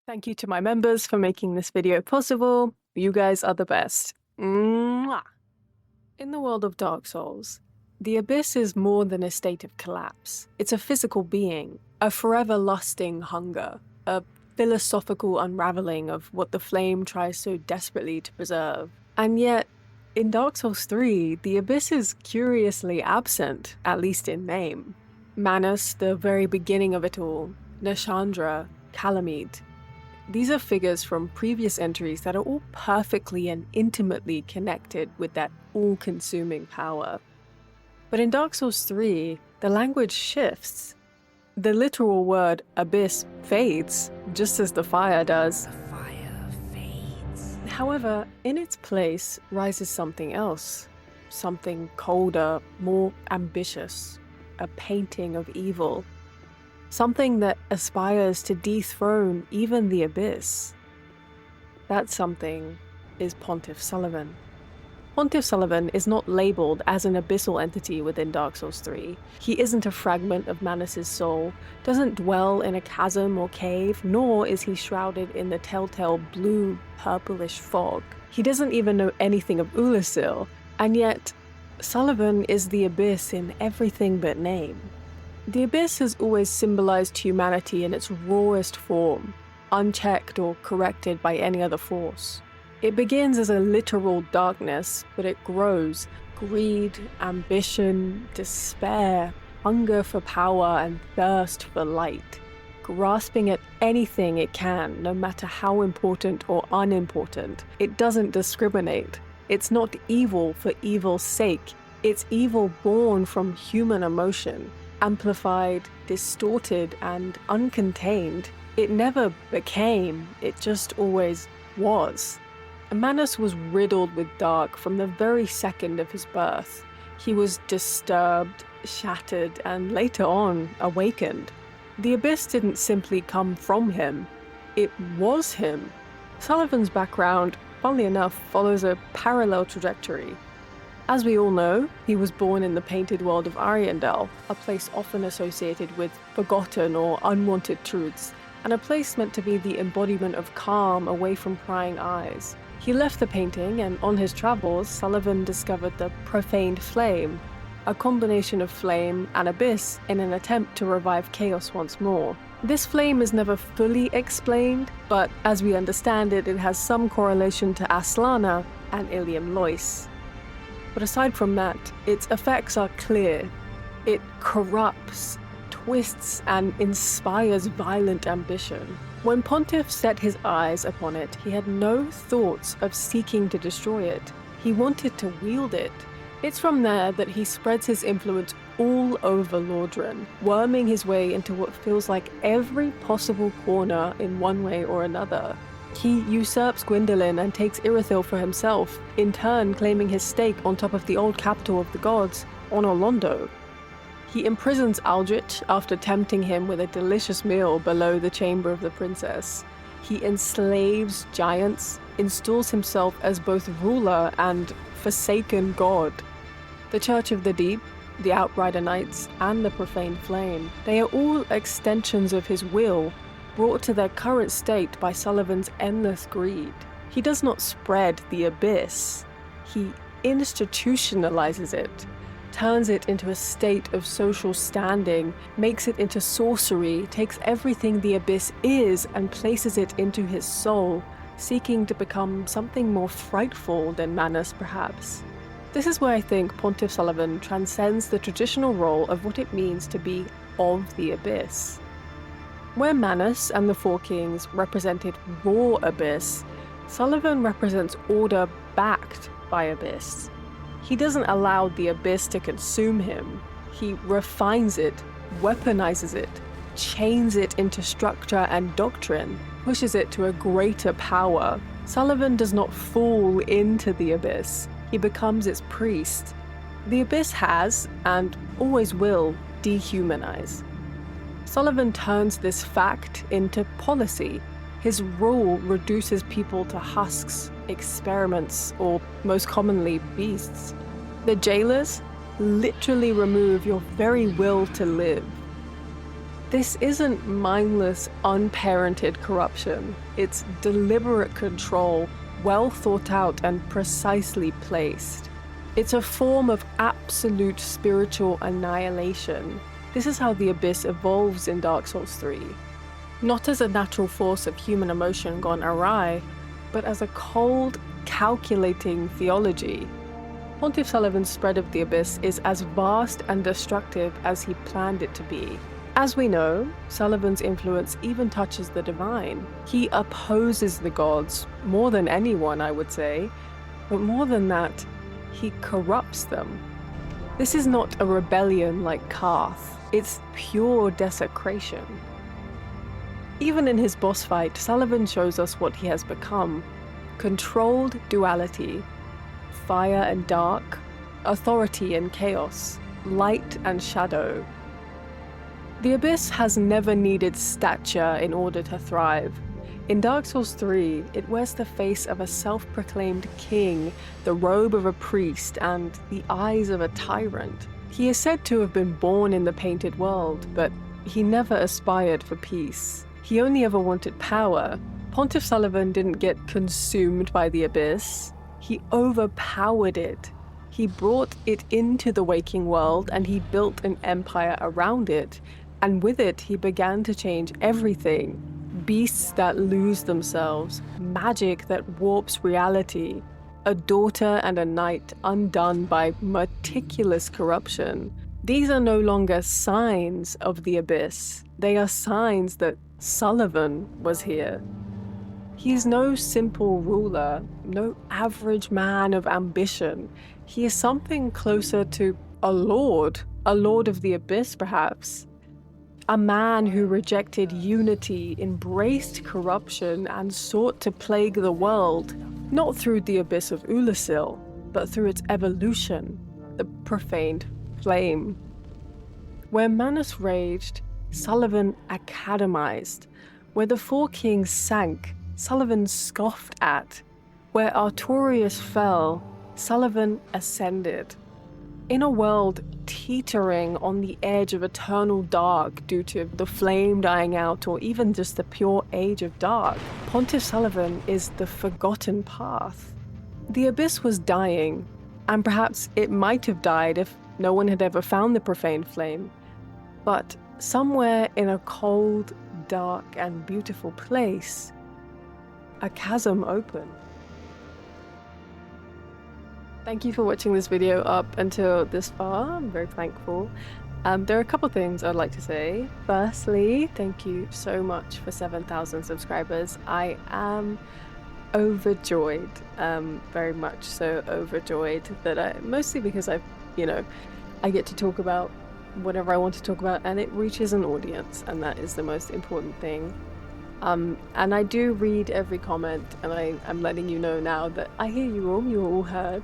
Thank you to my members for making this video possible. You guys are the best. Mwah! In the world of Dark Souls, the Abyss is more than a state of collapse. It's a physical being, a forever lusting hunger, a philosophical unraveling of what the flame tries so desperately to preserve. And yet, in Dark Souls 3, the Abyss is curiously absent, at least in name. Manus, the very beginning of it all, Nashandra, Calamite. These are figures from previous entries that are all perfectly and intimately connected with that all-consuming power. But in Dark Souls 3, the language shifts. The literal word abyss fades, just as the fire does. The fire fades. However, in its place rises something else. Something colder, more ambitious. A painting of evil. Something that aspires to dethrone even the Abyss. That something is Pontiff Sulyvahn. Pontiff Sulyvahn is not labeled as an abyssal entity within Dark Souls 3. He isn't a fragment of Manus' soul, doesn't dwell in a chasm or cave, nor is he shrouded in the telltale blue, purplish fog. He doesn't even know anything of Ulasil, and yet Sulyvahn is the Abyss in everything but name. The Abyss has always symbolized humanity in its rawest form, unchecked or corrected by any other force. It begins as a literal darkness, but it grows. Greed, ambition, despair, hunger for power, and thirst for light. Grasping at anything it can, no matter how important or unimportant. It doesn't discriminate. It's not evil for evil's sake. It's evil born from human emotion. Amplified, distorted, and uncontained. It never became, it just always was. Manus was riddled with dark from the very second of his birth. He was disturbed, shattered, and later on, awakened. The Abyss didn't simply come from him, it was him. Sulyvahn's background, funnily enough, follows a parallel trajectory. As we all know, he was born in the painted world of Ariandel, a place often associated with forgotten or unwanted truths, and a place meant to be the embodiment of calm away from prying eyes. He left the painting, and on his travels, Sulyvahn discovered the profaned flame, a combination of flame and abyss in an attempt to revive chaos once more. This flame is never fully explained, but as we understand it, it has some correlation to Aslana and Ilium Lois. But aside from that, its effects are clear. It corrupts, twists, and inspires violent ambition. When Pontiff set his eyes upon it, he had no thoughts of seeking to destroy it. He wanted to wield it. It's from there that he spreads his influence all over Lordran, worming his way into what feels like every possible corner in one way or another. He usurps Gwyndolin and takes Irithyll for himself, in turn claiming his stake on top of the old capital of the gods, Honor Londo. He imprisons Aldrich after tempting him with a delicious meal below the chamber of the princess. He enslaves giants, installs himself as both ruler and forsaken god. The Church of the Deep, the Outrider Knights, and the Profaned Flame, they are all extensions of his will, brought to their current state by Sulyvahn's endless greed. He does not spread the Abyss. He institutionalizes it, turns it into a state of social standing, makes it into sorcery, takes everything the Abyss is and places it into his soul, seeking to become something more frightful than Manus, perhaps. This is where I think Pontiff Sulyvahn transcends the traditional role of what it means to be of the Abyss. Where Manus and the Four Kings represented raw Abyss, Sulyvahn represents order backed by Abyss. He doesn't allow the Abyss to consume him. He refines it, weaponizes it, chains it into structure and doctrine, pushes it to a greater power. Sulyvahn does not fall into the Abyss. He becomes its priest. The Abyss has, and always will, dehumanize. Sulyvahn turns this fact into policy. His rule reduces people to husks, experiments, or most commonly, beasts. The jailers literally remove your very will to live. This isn't mindless, unparented corruption. It's deliberate control, well thought out and precisely placed. It's a form of absolute spiritual annihilation. This is how the Abyss evolves in Dark Souls 3. Not as a natural force of human emotion gone awry, but as a cold, calculating theology. Pontiff Sullivan's spread of the Abyss is as vast and destructive as he planned it to be. As we know, Sullivan's influence even touches the divine. He opposes the gods, more than anyone, I would say. But more than that, he corrupts them. This is not a rebellion like Karth, it's pure desecration. Even in his boss fight, Sullivan shows us what he has become. Controlled duality, fire and dark, authority and chaos, light and shadow. The Abyss has never needed stature in order to thrive. In Dark Souls 3, it wears the face of a self-proclaimed king, the robe of a priest, and the eyes of a tyrant. He is said to have been born in the painted world, but he never aspired for peace. He only ever wanted power. Pontiff Sullivan didn't get consumed by the Abyss. He overpowered it. He brought it into the waking world, and he built an empire around it. And with it, he began to change everything. Beasts that lose themselves, magic that warps reality, a daughter and a knight undone by meticulous corruption. These are no longer signs of the Abyss. They are signs that Sullivan was here. He is no simple ruler, no average man of ambition. He is something closer to a lord of the Abyss perhaps. A man who rejected unity, embraced corruption, and sought to plague the world, not through the Abyss of Ulasil, but through its evolution, the profaned flame. Where Manus raged, Sullivan academized. Where the Four Kings sank, Sullivan scoffed at. Where Artorias fell, Sullivan ascended. In a world teetering on the edge of eternal dark due to the flame dying out or even just the pure age of dark, Pontiff Sullivan is the forgotten path. The Abyss was dying, and perhaps it might have died if no one had ever found the profaned flame. But somewhere in a cold, dark, and beautiful place, a chasm opened. Thank you for watching this video up until this far. I'm very thankful. There are a couple things I'd like to say. Firstly, thank you so much for 7,000 subscribers. I am overjoyed, very much so overjoyed that mostly because I get to talk about whatever I want to talk about and it reaches an audience, and that is the most important thing. And I do read every comment, and I'm letting you know now that I hear you all, you're all heard.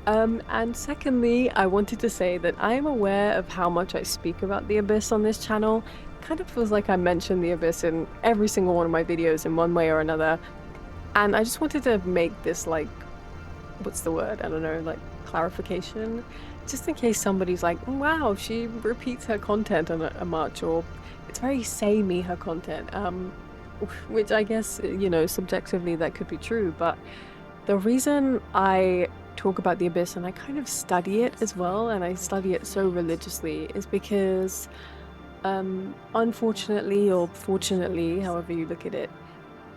And secondly, I wanted to say that I am aware of how much I speak about the Abyss on this channel. It kind of feels like I mention the Abyss in every single one of my videos in one way or another. And I just wanted to make this, like, what's the word? I don't know, like, clarification. Just in case somebody's like, wow, she repeats her content a much, or it's very samey, her content. Which I guess, subjectively that could be true, but the reason I talk about the Abyss and I kind of study it as well, and I study it so religiously, is because unfortunately or fortunately, however you look at it,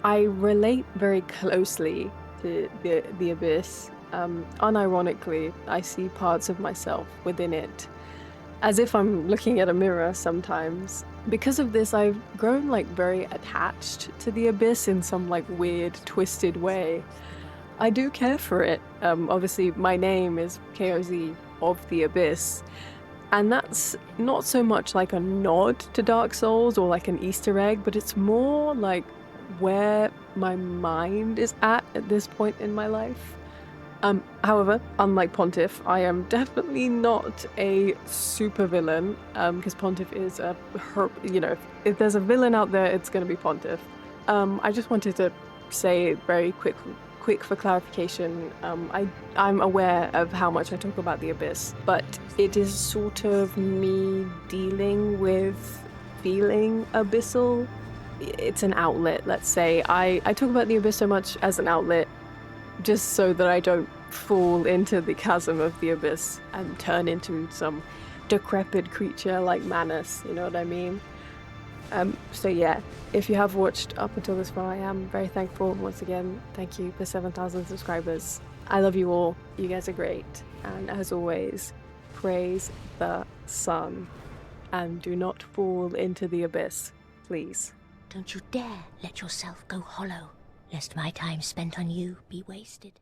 I relate very closely to the Abyss. Unironically, I see parts of myself within it, as if I'm looking at a mirror sometimes. Because of this, I've grown like very attached to the Abyss in some like weird, twisted way. I do care for it. Obviously, my name is KOZ of the Abyss, and that's not so much like a nod to Dark Souls or like an Easter egg, but it's more like where my mind is at this point in my life. However, unlike Pontiff, I am definitely not a super villain, because Pontiff is if there's a villain out there, it's going to be Pontiff. I just wanted to say very quick for clarification, I'm aware of how much I talk about the Abyss, but it is sort of me dealing with feeling abyssal, it's an outlet, let's say. I talk about the abyss so much as an outlet just so that I don't fall into the chasm of the abyss and turn into some decrepit creature like Manus, you know what I mean? So yeah, if you have watched up until this far, I am very thankful. Once again, thank you for 7,000 subscribers. I love you all. You guys are great. And as always, praise the sun. And do not fall into the abyss, please. Don't you dare let yourself go hollow, lest my time spent on you be wasted.